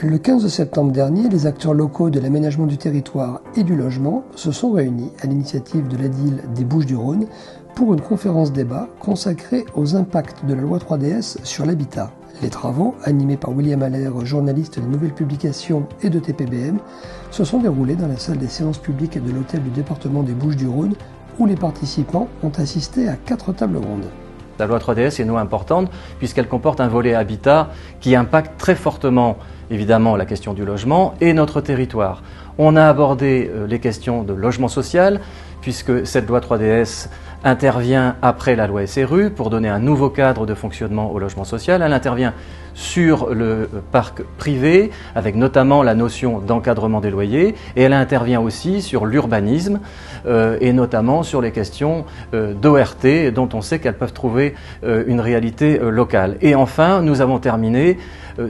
Le 15 septembre dernier, les acteurs locaux de l'aménagement du territoire et du logement se sont réunis à l'initiative de l'ADIL des Bouches-du-Rhône pour une conférence-débat consacrée aux impacts de la loi 3DS sur l'habitat. Les travaux, animés par William Allaire, journaliste des Nouvelles Publications et de TPBM, se sont déroulés dans la salle des séances publiques de l'hôtel du département des Bouches-du-Rhône, où les participants ont assisté à 4 tables rondes. La loi 3DS est nous importante puisqu'elle comporte un volet habitat qui impacte très fortement évidemment la question du logement et notre territoire. On a abordé les questions de logement social puisque cette loi 3DS intervient après la loi SRU pour donner un nouveau cadre de fonctionnement au logement social. Elle intervient sur le parc privé avec notamment la notion d'encadrement des loyers et elle intervient aussi sur l'urbanisme et notamment sur les questions d'ORT dont on sait qu'elles peuvent trouver une réalité locale. Et enfin, nous avons terminé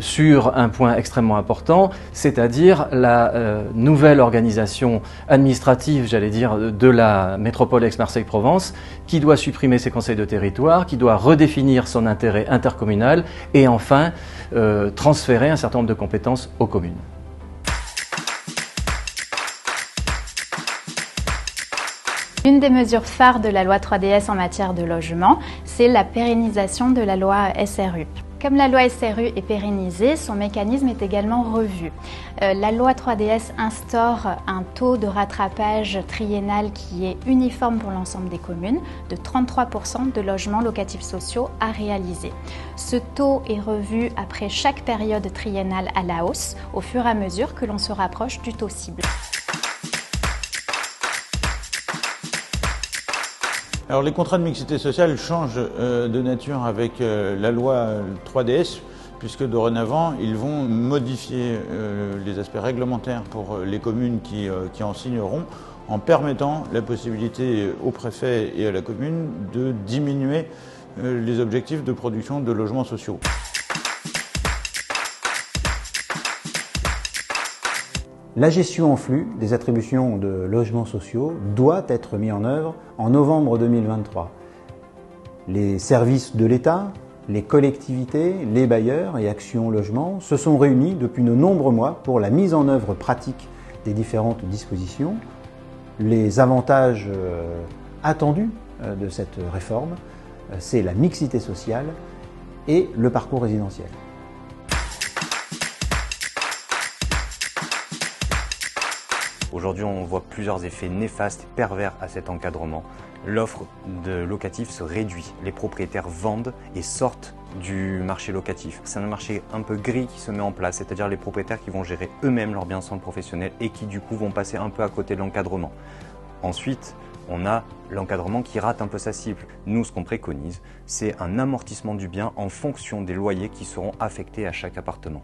sur un point extrêmement important, c'est-à-dire la nouvelle organisation administrative, j'allais dire, de la métropole Aix-Marseille-Provence, qui doit supprimer ses conseils de territoire, qui doit redéfinir son intérêt intercommunal et enfin transférer un certain nombre de compétences aux communes. Une des mesures phares de la loi 3DS en matière de logement, c'est la pérennisation de la loi SRU. Comme la loi SRU est pérennisée, son mécanisme est également revu. La loi 3DS instaure un taux de rattrapage triennal qui est uniforme pour l'ensemble des communes, de 33% de logements locatifs sociaux à réaliser. Ce taux est revu après chaque période triennale à la hausse, au fur et à mesure que l'on se rapproche du taux cible. Alors les contrats de mixité sociale changent de nature avec la loi 3DS, puisque dorénavant ils vont modifier les aspects réglementaires pour les communes qui en signeront, en permettant la possibilité au préfet et à la commune de diminuer les objectifs de production de logements sociaux. La gestion en flux des attributions de logements sociaux doit être mise en œuvre en novembre 2023. Les services de l'État, les collectivités, les bailleurs et Action Logement se sont réunis depuis de nombreux mois pour la mise en œuvre pratique des différentes dispositions. Les avantages attendus de cette réforme, c'est la mixité sociale et le parcours résidentiel. Aujourd'hui, on voit plusieurs effets néfastes et pervers à cet encadrement. L'offre de locatif se réduit, les propriétaires vendent et sortent du marché locatif. C'est un marché un peu gris qui se met en place, c'est-à-dire les propriétaires qui vont gérer eux-mêmes leurs biens ensemble professionnels et qui du coup vont passer un peu à côté de l'encadrement. Ensuite, on a l'encadrement qui rate un peu sa cible. Nous, ce qu'on préconise, c'est un amortissement du bien en fonction des loyers qui seront affectés à chaque appartement.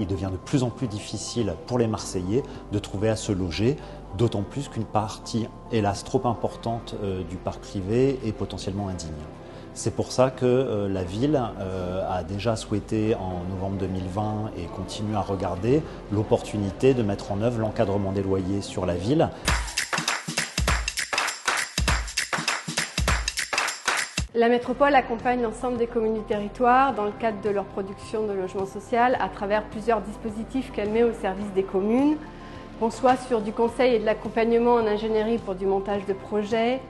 Il devient de plus en plus difficile pour les Marseillais de trouver à se loger, d'autant plus qu'une partie, hélas, trop importante du parc privé est potentiellement indigne. C'est pour ça que la ville a déjà souhaité en novembre 2020 et continue à regarder l'opportunité de mettre en œuvre l'encadrement des loyers sur la ville. La métropole accompagne l'ensemble des communes du territoire dans le cadre de leur production de logement social à travers plusieurs dispositifs qu'elle met au service des communes, qu'on soit sur du conseil et de l'accompagnement en ingénierie pour du montage de projets,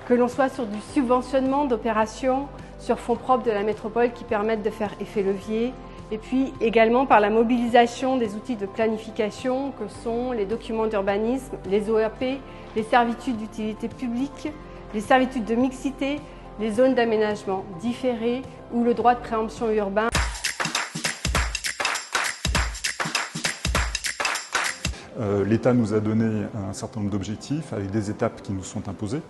que l'on soit sur du subventionnement d'opérations sur fonds propres de la métropole qui permettent de faire effet levier, et puis également par la mobilisation des outils de planification que sont les documents d'urbanisme, les ORP, les servitudes d'utilité publique, les servitudes de mixité, les zones d'aménagement différées ou le droit de préemption urbain. L'État nous a donné un certain nombre d'objectifs avec des étapes qui nous sont imposées,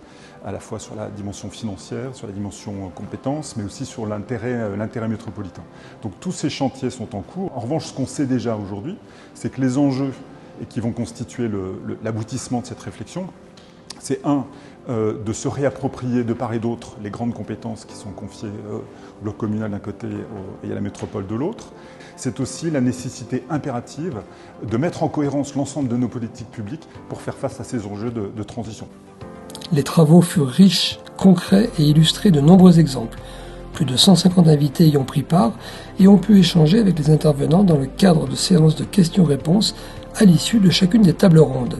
à la fois sur la dimension financière, sur la dimension compétences, mais aussi sur l'intérêt métropolitain. Donc tous ces chantiers sont en cours. En revanche, ce qu'on sait déjà aujourd'hui, c'est que les enjeux qui vont constituer l'aboutissement de cette réflexion, c'est de se réapproprier de part et d'autre les grandes compétences qui sont confiées au bloc communal d'un côté et à la métropole de l'autre. C'est aussi la nécessité impérative de mettre en cohérence l'ensemble de nos politiques publiques pour faire face à ces enjeux de transition. Les travaux furent riches, concrets et illustrés de nombreux exemples. Plus de 150 invités y ont pris part et ont pu échanger avec les intervenants dans le cadre de séances de questions-réponses à l'issue de chacune des tables rondes.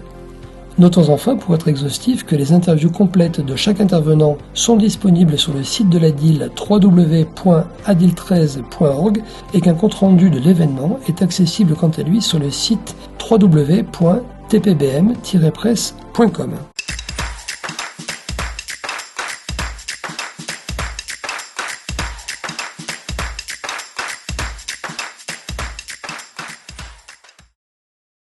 Notons enfin, pour être exhaustif, que les interviews complètes de chaque intervenant sont disponibles sur le site de l'ADIL www.adil13.org et qu'un compte-rendu de l'événement est accessible quant à lui sur le site www.tpbm-presse.com.